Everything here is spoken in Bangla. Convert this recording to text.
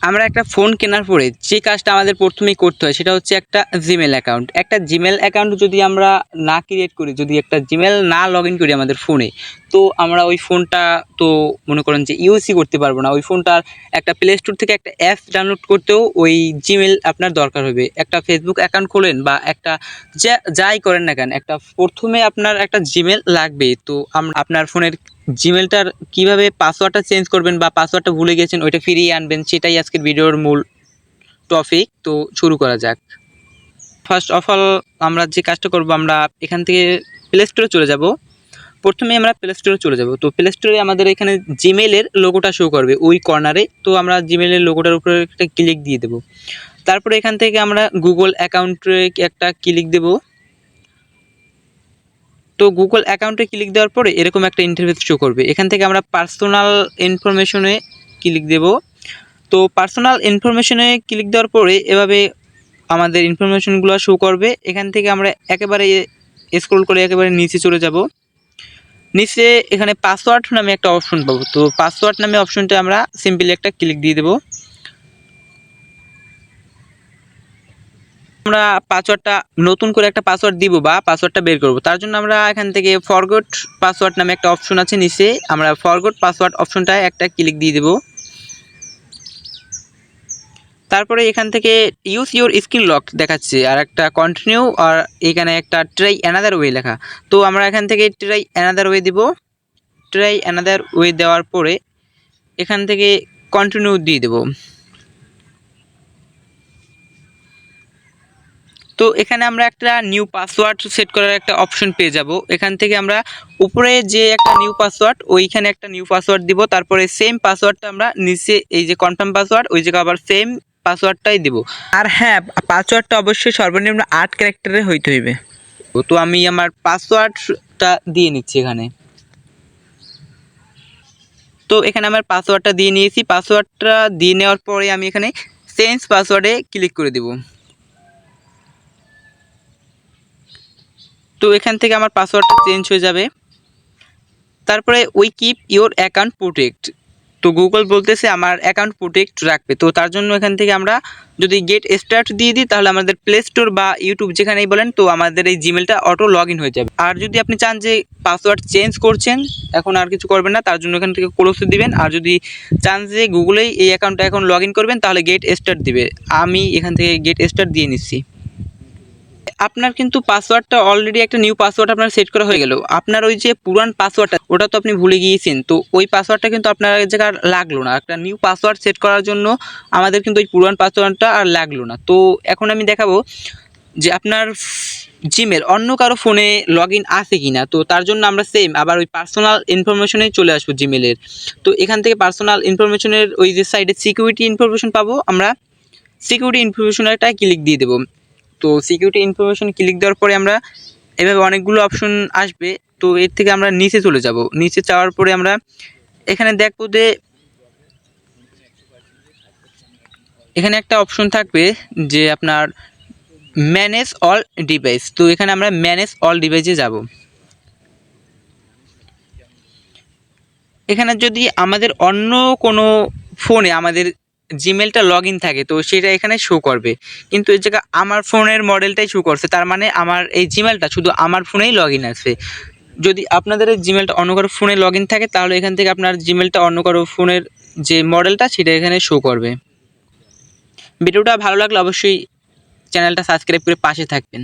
আমরা একটা ফোন কেনার পরে যে কাজটা আমাদের প্রথমেই করতে হয় সেটা হচ্ছে একটা জিমেল অ্যাকাউন্ট। একটা জিমেল অ্যাকাউন্ট যদি আমরা না ক্রিয়েট করি, যদি একটা জিমেল না লগ ইন করি আমাদের ফোনে, তো আমরা ওই ফোনটা তো মনে করেন যে ইউজই করতে পারবো না। ওই ফোনটার একটা প্লে স্টোর থেকে একটা অ্যাপ ডাউনলোড করতেও ওই জিমেল আপনার দরকার হবে। একটা ফেসবুক অ্যাকাউন্ট খোলেন বা একটা যাই করেন না কেন, একটা প্রথমে আপনার একটা জিমেল লাগবে। তো আপনার ফোনের জিমেলটার কিভাবে পাসওয়ার্ডটা চেঞ্জ করবেন বা পাসওয়ার্ডটা ভুলে গেছেন ওইটা ফিরিয়ে আনবেন, সেটাই আজকের ভিডিওর মূল টপিক। তো শুরু করা যাক। ফার্স্ট অফ অল আমরা যে কাজটা করব, আমরা এখান থেকে প্লে স্টোরে চলে যাব। প্রথমে আমরা প্লে স্টোরে চলে যাব। তো প্লে স্টোরে আমাদের এখানে জিমেলের লোগোটা শো করবে ওই কর্নারে। তো আমরা জিমেলের লোগোটার উপরে একটা ক্লিক দিয়ে দেব। তারপরে এখান থেকে আমরা গুগল অ্যাকাউন্টে একটা ক্লিক দেব। তো গুগল অ্যাকাউন্টে ক্লিক দেওয়ার পরে এরকম একটা ইন্টারফেস শো করবে। এখান থেকে আমরা পার্সোনাল ইনফরমেশনে ক্লিক দেব। তো পার্সোনাল ইনফরমেশনে ক্লিক দেওয়ার পরে এভাবে আমাদের ইনফরমেশনগুলো শো করবে। এখান থেকে আমরা একেবারে স্ক্রল করে একেবারে নিচে চলে যাব। নিচে এখানে পাসওয়ার্ড নামে একটা অপশন পাবো। তো পাসওয়ার্ড নামে অপশনটা আমরা সিম্পলি একটা ক্লিক দিয়ে দেব। আমরা পাসওয়ার্ডটা নতুন করে একটা পাসওয়ার্ড দিব বা পাসওয়ার্ডটা বের করব, তার জন্য আমরা এখান থেকে ফরগট পাসওয়ার্ড নামে একটা অপশন আছে নিচে, আমরা ফরগট পাসওয়ার্ড অপশনটায় একটা ক্লিক দিয়ে দেব। তারপরে এখান থেকে ইউজ ইউর স্ক্রিন লক দেখাচ্ছে আর একটা কন্টিনিউ, আর এখানে একটা ট্রাই অ্যানাদার ওয়ে লেখা। তো আমরা এখান থেকে ট্রাই অ্যানাদার ওয়ে দিব। ট্রাই অ্যানাদার ওয়ে দেওয়ার পরে এখান থেকে কন্টিনিউ দিয়ে দেব। তো এখানে আমরা একটা নিউ পাসওয়ার্ড সেট করার একটা অপশন পেয়ে যাব। এখান থেকে আমরা উপরে যে একটা নিউ পাসওয়ার্ড, ওইখানে একটা নিউ পাসওয়ার্ড দিব। তারপরে সেম পাসওয়ার্ডটা আমরা নিচে এই যে কনফার্ম পাসওয়ার্ড, ওই জায়গায় আবার সেম পাসওয়ার্ডটাই দিব। আর হ্যাঁ, পাসওয়ার্ডটা অবশ্যই সর্বনিম্ন 8 ক্যারেক্টারের হইতে হইবে। তো আমি আমার পাসওয়ার্ডটা দিয়ে নিচ্ছি এখানে। তো এখানে আমার পাসওয়ার্ডটা দিয়ে নিয়েছি। পাসওয়ার্ডটা দিয়ে নেওয়ার পরে আমি এখানে চেঞ্জ পাসওয়ার্ডে ক্লিক করে দেব। তো এখান থেকে আমার পাসওয়ার্ডটা চেঞ্জ হয়ে যাবে। তারপরে we keep your account protect. তো গুগল বলতেছে আমার অ্যাকাউন্ট প্রোটেক্ট রাখবে। তো তার জন্য এখান থেকে আমরা যদি গেট স্টার্ট দিয়ে দিই, তাহলে আমাদের প্লে স্টোর বা ইউটিউব যেখানেই বলেন, তো আমাদের এই জিমেলটা অটো লগ ইন হয়ে যাবে। আর যদি আপনি চান যে পাসওয়ার্ড চেঞ্জ করছেন, এখন আর কিছু করবেন না, তার জন্য এখান থেকে ক্লোজ দিবেন। আর যদি চান যে গুগলেই এই অ্যাকাউন্টটা এখন লগ ইন করবেন, তাহলে গেট স্টার্ট দিবে। আমি এখান থেকে গেট স্টার্ট দিয়ে নিচ্ছি। আপনার কিন্তু পাসওয়ার্ডটা অলরেডি একটা নিউ পাসওয়ার্ড আপনার সেট করা হয়ে গেল। আপনার ওই যে পুরান পাসওয়ার্ডটা, ওটা তো আপনি ভুলে গিয়েছেন। তো ওই পাসওয়ার্ডটা কিন্তু আপনার জায়গায় লাগলো না। একটা নিউ পাসওয়ার্ড সেট করার জন্য আমাদের কিন্তু ওই পুরান পাসওয়ার্ডটা আর লাগলো না। তো এখন আমি দেখাবো যে আপনার জিমেল অন্য কারো ফোনে লগ ইন আছে কিনা। তো তার জন্য আমরা সেম আবার ওই পার্সোনাল ইনফরমেশনে চলে আসবো জিমেলের। তো এখান থেকে পার্সোনাল ইনফরমেশনের ওই যে সাইডে সিকিউরিটি ইনফরমেশন পাবো, আমরা সিকিউরিটি ইনফরমেশনটা ক্লিক দিয়ে দেবো। তো সিকিউরিটি ইনফরমেশন ক্লিক দেওয়ার পরে আমরা এভাবে অনেকগুলো অপশন আসবে। তো এর থেকে আমরা নিচে চলে যাব। নিচে যাওয়ার পরে আমরা এখানে দেখব যে এখানে একটা অপশন থাকবে যে আপনার ম্যানেজ অল ডিভাইস। তো এখানে আমরা ম্যানেজ অল ডিভাইসে যাব। এখানে যদি আমাদের অন্য কোনো ফোনে আমাদের জিমেলটা লগ ইন থাকে, তো সেটা এখানে শো করবে। কিন্তু এই জায়গায় আমার ফোনের মডেলটাই শো করছে, তার মানে আমার এই জিমেলটা শুধু আমার ফোনেই লগ ইন আছে। যদি আপনাদের এই জিমেলটা অন্য কারো ফোনে লগ ইন থাকে, তাহলে এখান থেকে আপনার জিমেলটা অন্য কারো ফোনের যে মডেলটা সেটা এখানে শো করবে। ভিডিওটা ভালো লাগলে অবশ্যই চ্যানেলটা সাবস্ক্রাইব করে পাশে থাকবেন।